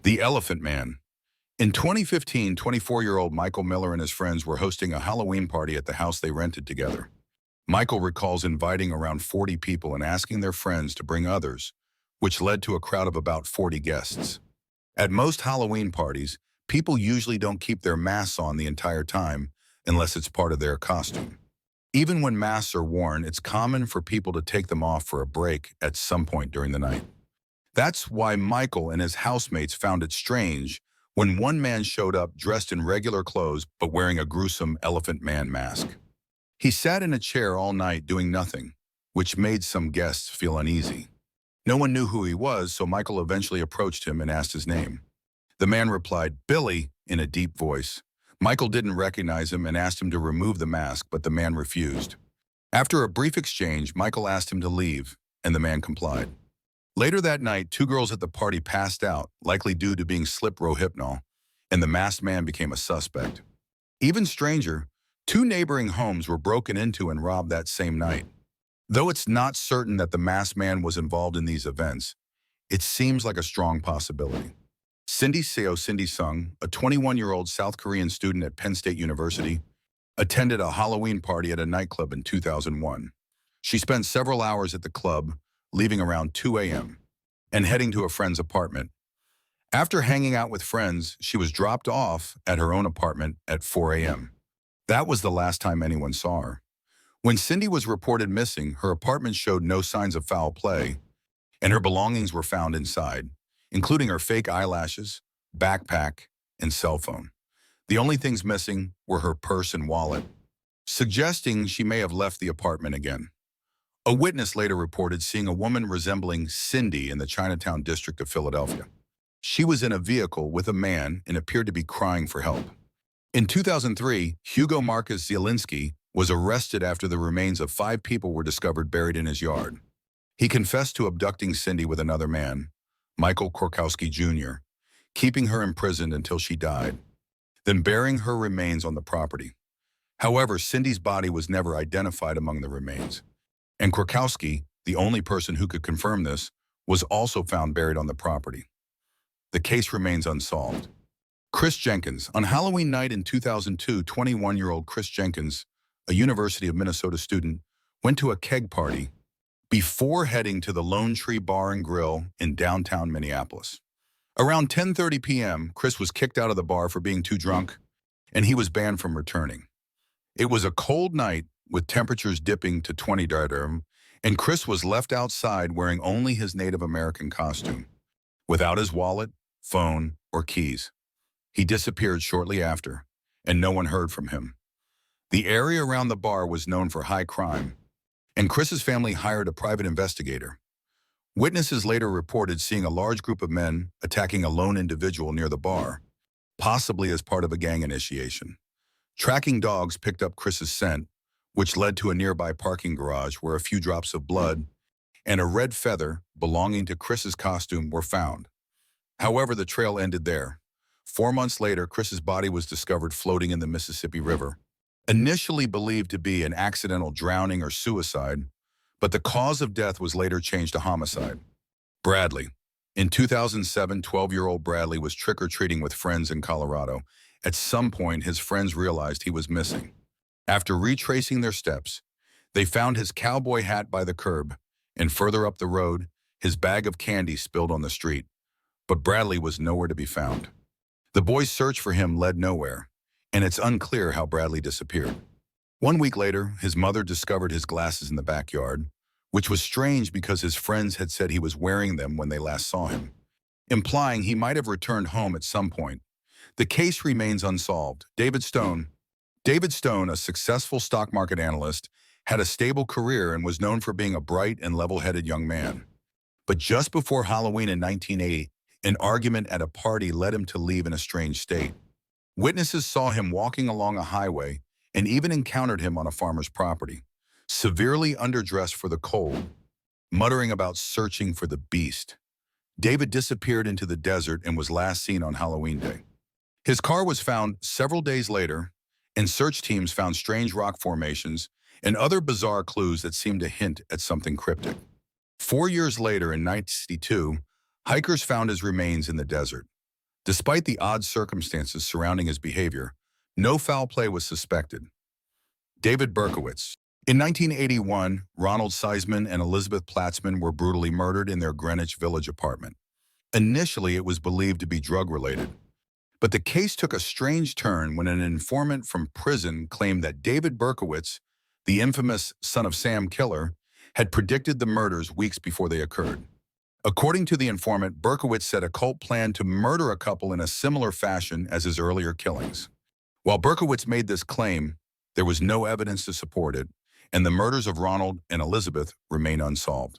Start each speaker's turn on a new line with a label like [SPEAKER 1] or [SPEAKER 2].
[SPEAKER 1] The Elephant Man. In 2015, 24-year-old Michael Miller and his friends were hosting a Halloween party at the house they rented together. Michael recalls inviting around 40 people and asking their friends to bring others, which led to a crowd of about 40 guests. At most Halloween parties, people usually don't keep their masks on the entire time unless it's part of their costume. Even when masks are worn, it's common for people to take them off for a break at some point during the night. That's why Michael and his housemates found it strange when one man showed up dressed in regular clothes but wearing a gruesome Elephant Man mask. He sat in a chair all night doing nothing, which made some guests feel uneasy. No one knew who he was, so Michael eventually approached him and asked his name. The man replied, "Billy," in a deep voice. Michael didn't recognize him and asked him to remove the mask, but the man refused. After a brief exchange, Michael asked him to leave, and the man complied. Later that night, two girls at the party passed out, likely due to being slip rohypnol, and the masked man became a suspect. Even stranger, two neighboring homes were broken into and robbed that same night. Though it's not certain that the masked man was involved in these events, it seems like a strong possibility. Cindy Sung, a 21-year-old South Korean student at Penn State University, attended a Halloween party at a nightclub in 2001. She spent several hours at the club, leaving around 2 a.m., and heading to a friend's apartment. After hanging out with friends, she was dropped off at her own apartment at 4 a.m. That was the last time anyone saw her. When Cindy was reported missing, her apartment showed no signs of foul play, and her belongings were found inside, including her fake eyelashes, backpack, and cell phone. The only things missing were her purse and wallet, suggesting she may have left the apartment again. A witness later reported seeing a woman resembling Cindy in the Chinatown district of Philadelphia. She was in a vehicle with a man and appeared to be crying for help. In 2003, Hugo Marcus Zielinski was arrested after the remains of 5 people were discovered buried in his yard. He confessed to abducting Cindy with another man, Michael Korkowski Jr., keeping her imprisoned until she died, then burying her remains on the property. However, Cindy's body was never identified among the remains, and Korkowski, the only person who could confirm this, was also found buried on the property. The case remains unsolved. Chris Jenkins. On Halloween night in 2002, 21-year-old Chris Jenkins, a University of Minnesota student, went to a keg party before heading to the Lone Tree Bar and Grill in downtown Minneapolis. Around 10:30 p.m., Chris was kicked out of the bar for being too drunk, and he was banned from returning. It was a cold night with temperatures dipping to 20 degrees, and Chris was left outside wearing only his Native American costume, without his wallet, phone, or keys. He disappeared shortly after, and no one heard from him. The area around the bar was known for high crime, and Chris's family hired a private investigator. Witnesses later reported seeing a large group of men attacking a lone individual near the bar, possibly as part of a gang initiation. Tracking dogs picked up Chris's scent, which led to a nearby parking garage where a few drops of blood and a red feather belonging to Chris's costume were found. However, the trail ended there. 4 months later, Chris's body was discovered floating in the Mississippi River. Initially believed to be an accidental drowning or suicide, but the cause of death was later changed to homicide. Bradley. In 2007, 12-year-old Bradley was trick-or-treating with friends in Colorado. At some point, his friends realized he was missing. After retracing their steps, they found his cowboy hat by the curb, and further up the road, his bag of candy spilled on the street. But Bradley was nowhere to be found. The boys' search for him led nowhere, and it's unclear how Bradley disappeared. 1 week later, his mother discovered his glasses in the backyard, which was strange because his friends had said he was wearing them when they last saw him, implying he might have returned home at some point. The case remains unsolved. David Stone, a successful stock market analyst, had a stable career and was known for being a bright and level-headed young man. But just before Halloween in 1980, an argument at a party led him to leave in a strange state. Witnesses saw him walking along a highway and even encountered him on a farmer's property, severely underdressed for the cold, muttering about searching for the beast. David disappeared into the desert and was last seen on Halloween Day. His car was found several days later, and search teams found strange rock formations and other bizarre clues that seemed to hint at something cryptic. 4 years later, in 1962, hikers found his remains in the desert. Despite the odd circumstances surrounding his behavior, no foul play was suspected. David Berkowitz. In 1981, Ronald Seisman and Elizabeth Platzman were brutally murdered in their Greenwich Village apartment. Initially, it was believed to be drug-related, but the case took a strange turn when an informant from prison claimed that David Berkowitz, the infamous Son of Sam killer, had predicted the murders weeks before they occurred. According to the informant, Berkowitz said a cult planned to murder a couple in a similar fashion as his earlier killings. While Berkowitz made this claim, there was no evidence to support it, and the murders of Ronald and Elizabeth remain unsolved.